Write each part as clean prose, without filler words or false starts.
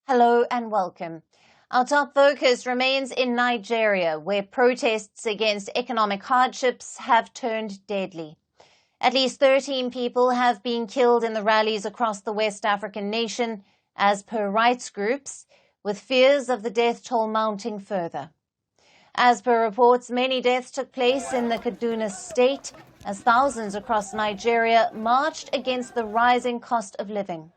Hello and welcome. Our top focus remains in Nigeria, where protests against economic hardships have turned deadly. At least 13 people have been killed in the rallies across the West African nation, as per rights groups, with fears of the death toll mounting further. As per reports, many deaths took place in the Kaduna state, as thousands across Nigeria marched against the rising cost of living.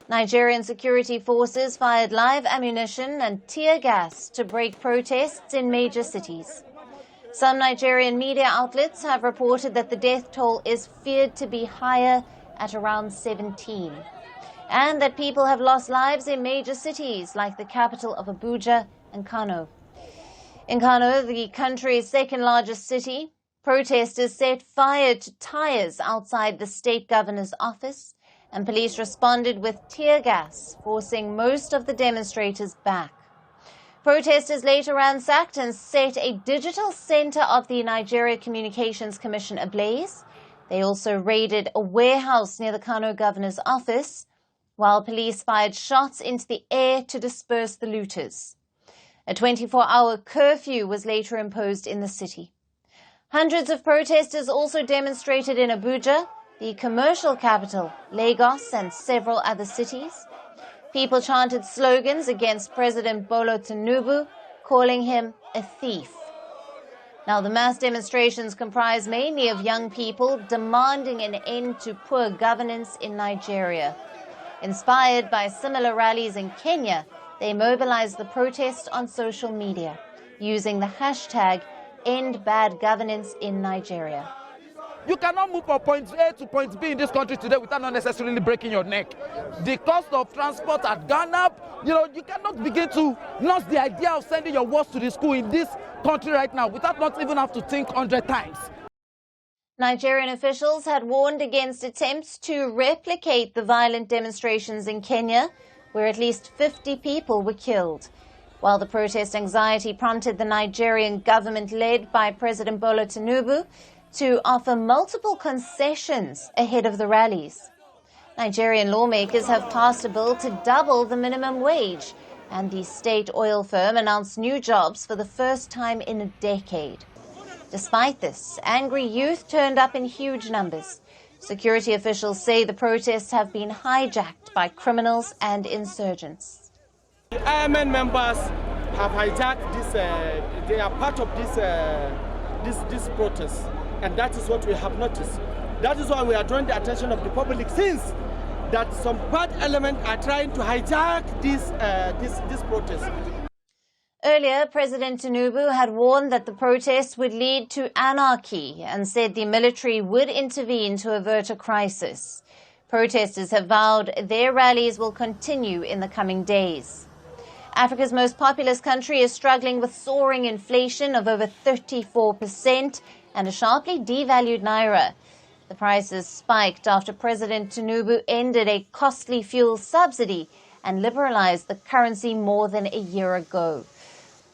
Nigerian security forces fired live ammunition and tear gas to break protests in major cities. Some Nigerian media outlets have reported that the death toll is feared to be higher at around 17, and that people have lost lives in major cities like the capital of Abuja and Kano. In Kano, the country's second largest city, protesters set fire to tires outside the state governor's office, and police responded with tear gas, forcing most of the demonstrators back. Protesters later ransacked and set a digital center of the Nigeria Communications Commission ablaze. They also raided a warehouse near the Kano governor's office, while police fired shots into the air to disperse the looters. A 24-hour curfew was later imposed in the city. Hundreds of protesters also demonstrated in Abuja, the commercial capital, Lagos, and several other cities. People chanted slogans against President Bola Tinubu, calling him a thief. Now, the mass demonstrations comprise mainly of young people demanding an end to poor governance in Nigeria. Inspired by similar rallies in Kenya, they mobilized the protest on social media, using the hashtag #EndBadGovernance in Nigeria. You cannot move from point A to point B in this country today without not necessarily breaking your neck. The cost of transport had gone up. You cannot begin to nurse the idea of sending your words to the school in this country right now without not even have to think 100 times. Nigerian officials had warned against attempts to replicate the violent demonstrations in Kenya, where at least 50 people were killed. While the protest anxiety prompted the Nigerian government, led by President Bola Tinubu, to offer multiple concessions ahead of the rallies. Nigerian lawmakers have passed a bill to double the minimum wage, and the state oil firm announced new jobs for the first time in a decade. Despite this, angry youth turned up in huge numbers. Security officials say the protests have been hijacked by criminals and insurgents. The IMN members have hijacked this, they are part of this protest. And that is what we have noticed. That is why we are drawing the attention of the public, since that some bad elements are trying to hijack this protest. Earlier, President Tinubu had warned that the protests would lead to anarchy and said the military would intervene to avert a crisis. Protesters have vowed their rallies will continue in the coming days. Africa's most populous country is struggling with soaring inflation of over 34%. And a sharply devalued naira. The prices spiked after President Tinubu ended a costly fuel subsidy and liberalized the currency more than a year ago.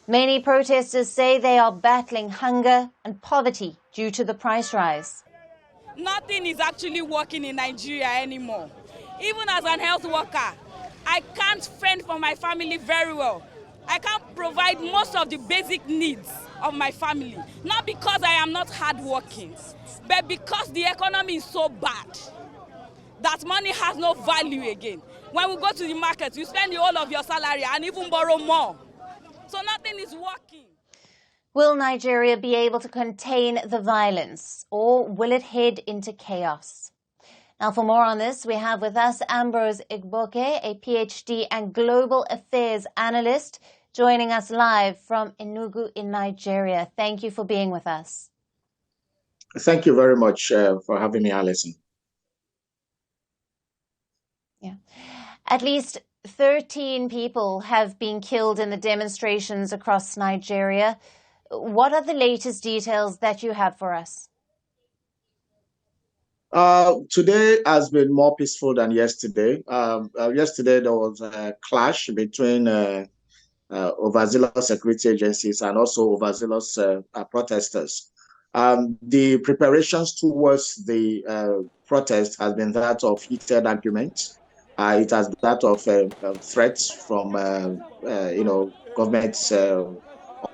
Many protesters say they are battling hunger and poverty due to the price rise. Nothing is actually working in Nigeria anymore. Even as an health worker, I can't fend for my family very well. I can't provide most of the basic needs of my family, not because I am not hardworking, but because the economy is so bad that money has no value again. When we go to the market, you spend the whole of your salary and even borrow more. So nothing is working. Will Nigeria be able to contain the violence, or will it head into chaos? Now, for more on this, we have with us Ambrose Igboke, a PhD and global affairs analyst, joining us live from Enugu in Nigeria. Thank you for being with us. Thank you very much for having me, Alyson. Yeah. At least 13 people have been killed in the demonstrations across Nigeria. What are the latest details that you have for us? Today has been more peaceful than yesterday. Yesterday, there was a clash between overzealous security agencies and also overzealous protesters. The preparations towards the protest has been that of heated arguments. It has that of threats from, government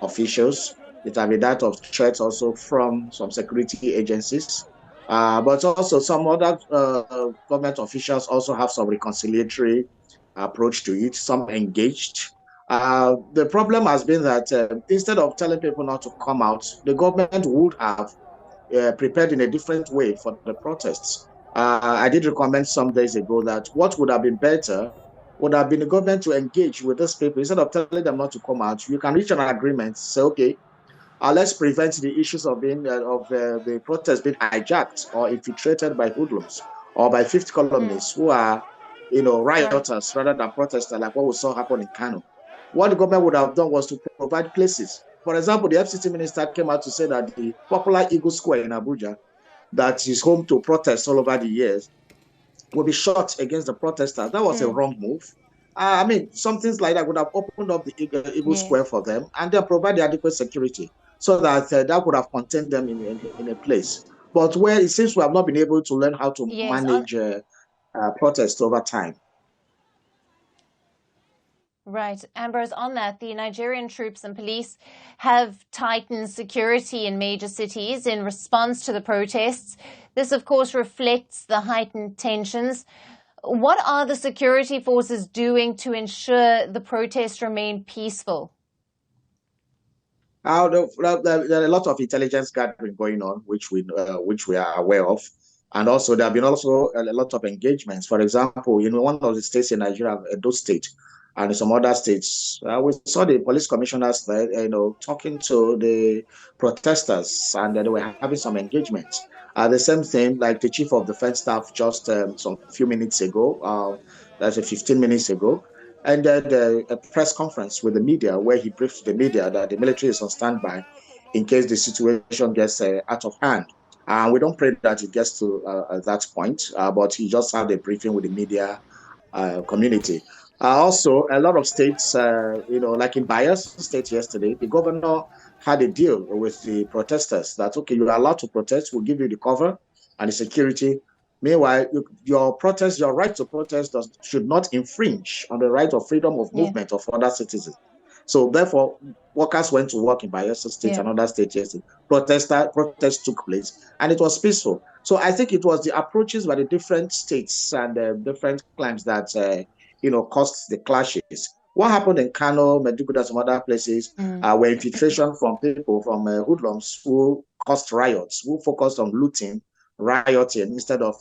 officials. It has been that of threats also from some security agencies. But also some other government officials also have some reconciliatory approach to it, some engaged. The problem has been that instead of telling people not to come out, the government would have prepared in a different way for the protests. I did recommend some days ago that what would have been better would have been the government to engage with these people instead of telling them not to come out. You can reach an agreement, say, okay, let's prevent the issues of the protest being hijacked or infiltrated by hoodlums or by fifth columnists who are, rioters rather than protesters, like what we saw happen in Kano. What the government would have done was to provide places. For example, the FCT minister came out to say that the popular Eagle Square in Abuja, that is home to protests all over the years, will be shot against the protesters. That was a wrong move. I mean, some things like that would have opened up the Eagle Square for them and then provide the adequate security so that that would have contained them in a place. But where it seems we have not been able to learn how to manage protests over time. Right. Ambrose, on that, the Nigerian troops and police have tightened security in major cities in response to the protests. This, of course, reflects the heightened tensions. What are the security forces doing to ensure the protests remain peaceful? There are a lot of intelligence gathering going on, which we are aware of. And also, there have been also a lot of engagements. For example, one of the states in Nigeria, Edo State, and in some other states, we saw the police commissioners there, talking to the protesters, and they were having some engagements. The same thing, like the chief of defense staff just some few minutes ago, that's 15 minutes ago, ended a press conference with the media where he briefed the media that the military is on standby in case the situation gets out of hand. And we don't pray that it gets to that point, but he just had a briefing with the media community. Also, a lot of states, like in Bayelsa State yesterday, the governor had a deal with the protesters that, okay, you are allowed to protest, we'll give you the cover and the security. Meanwhile, your right to protest should not infringe on the right of freedom of movement of other citizens. So therefore, workers went to work in Bayelsa State and other states yesterday. Protests took place, and it was peaceful. So I think it was the approaches by the different states and different claims that caused the clashes. What happened in Kano, Maiduguri, and some other places were infiltration from people from hoodlums who caused riots, who focused on looting, rioting instead of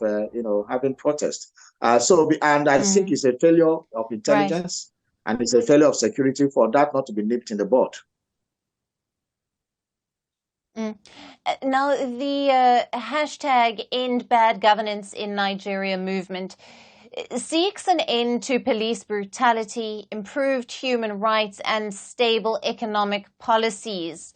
having protest. I think it's a failure of intelligence. And it's a failure of security for that not to be nipped in the bud. Now, the hashtag End Bad Governance in Nigeria movement seeks an end to police brutality, improved human rights, and stable economic policies.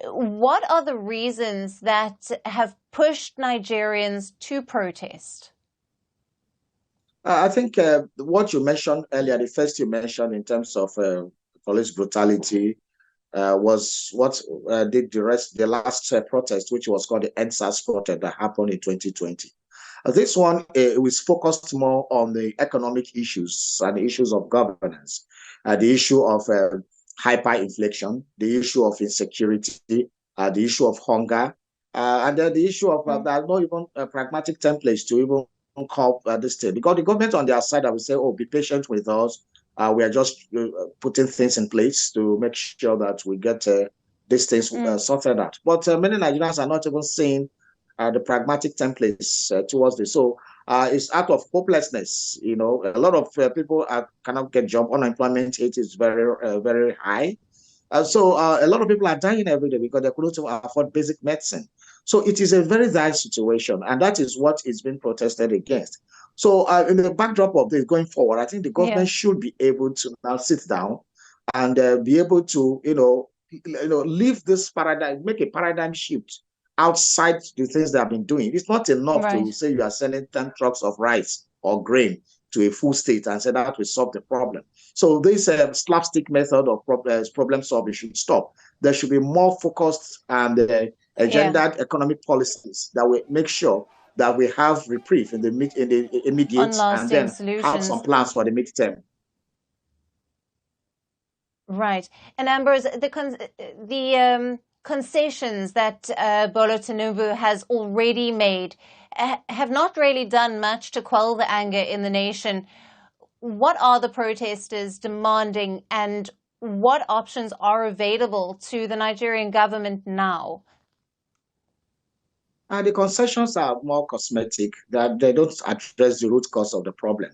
What are the reasons that have pushed Nigerians to protest? I think what you mentioned earlier, the first you mentioned in terms of police brutality, was what did the last protest, which was called the EndSARS protest that happened in 2020. This one was focused more on the economic issues and the issues of governance, the issue of hyperinflation, the issue of insecurity, the issue of hunger, and then the issue of there are not even pragmatic templates to even call this thing, because the government on their side, I would say, oh, be patient with us. We are just putting things in place to make sure that we get these things sorted out. But many Nigerians are not even seeing the pragmatic templates towards this. So it's out of hopelessness. A lot of people cannot get job. Unemployment rate is very, very high. So a lot of people are dying every day because they couldn't afford basic medicine. So it is a very dire situation, and that is what is being protested against. So in the backdrop of this going forward, I think the government should be able to now sit down and be able to, leave this paradigm, make a paradigm shift outside the things they have been doing. It's not enough to say you are selling 10 trucks of rice or grain to a full state and say that will solve the problem. So this slapstick method of problem solving should stop. There should be more focused and agendaed economic policies that will make sure that we have reprieve in the immediate and then have some plans for the midterm. Right. And Ambrose, the concessions that Bola Tinubu has already made have not really done much to quell the anger in the nation. What are the protesters demanding, and what options are available to the Nigerian government now? The concessions are more cosmetic, that they don't address the root cause of the problem.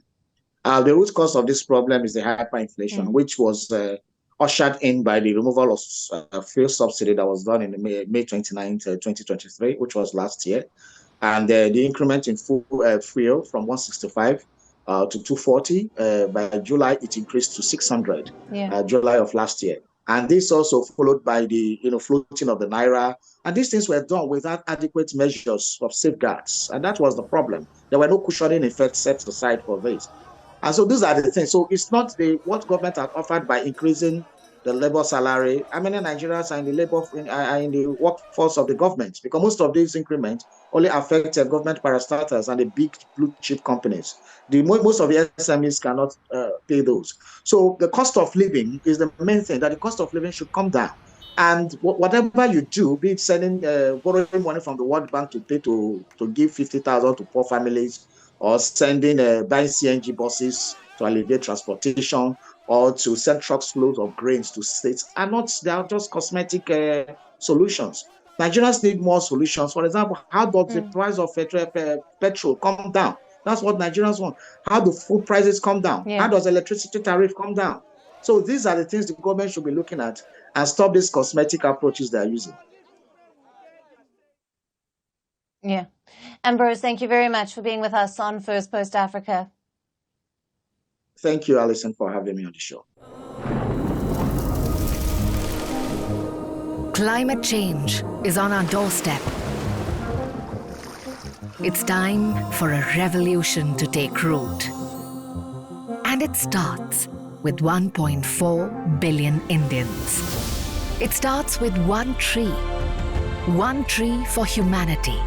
The root cause of this problem is the hyperinflation, which was ushered in by the removal of fuel subsidy that was done in May 29, 2023, which was last year. And the increment in fuel from 165 to 240. By July, it increased to 600, July of last year. And this also followed by the floating of the Naira. And these things were done without adequate measures of safeguards. And that was the problem. There were no cushioning effects set aside for this. And so these are the things. So it's not what government has offered by increasing the labor salary. How many Nigerians are in the workforce of the government? Because most of these increments only affect government parastatals and the big blue chip companies. Most of the SMEs cannot pay those. So the cost of living is the main thing, that the cost of living should come down. And whatever you do, be it borrowing money from the World Bank to pay to give 50,000 to poor families, or sending buying CNG buses to alleviate transportation, or to send trucks loads of grains to states, they are just cosmetic solutions. Nigerians need more solutions. For example, how does the price of petrol come down? That's what Nigerians want. How do food prices come down? How does electricity tariff come down? So these are the things the government should be looking at and stop these cosmetic approaches they're using. Yeah. Ambrose, thank you very much for being with us on Firstpost Africa. Thank you, Alyson, for having me on the show. Climate change is on our doorstep. It's time for a revolution to take root. And it starts with 1.4 billion Indians. It starts with one tree for humanity,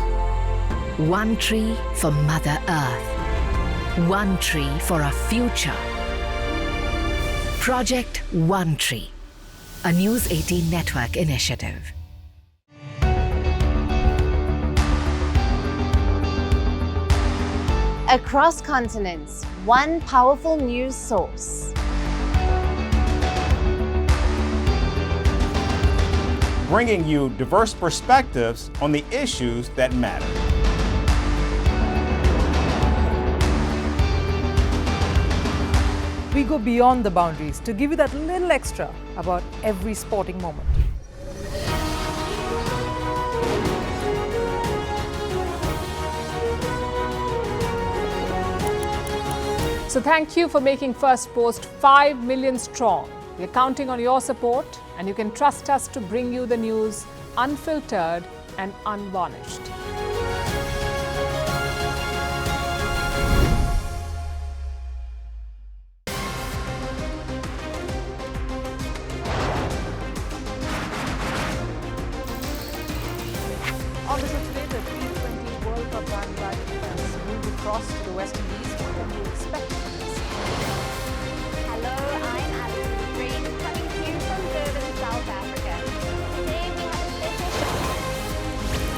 one tree for Mother Earth, one tree for our future. Project One Tree, a News 18 network initiative. Across continents, one powerful news source. Bringing you diverse perspectives on the issues that matter. We go beyond the boundaries to give you that little extra about every sporting moment. So thank you for making Firstpost 5 million strong. We're counting on your support, and you can trust us to bring you the news unfiltered and unvarnished. On the show today, the T20 World Cup bandwagon has moved across to the West Indies. What can you expect from this? Hello, I'm Alyson coming to you from Durban, South Africa. Today we have a special show.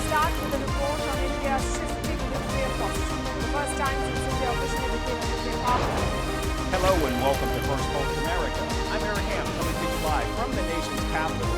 Start with a report on India's shifting nuclear posture. The first time since India officially became a nuclear power. Hello and welcome to Firstpost America. I'm Aaron Ham, coming to you live from the nation's capital,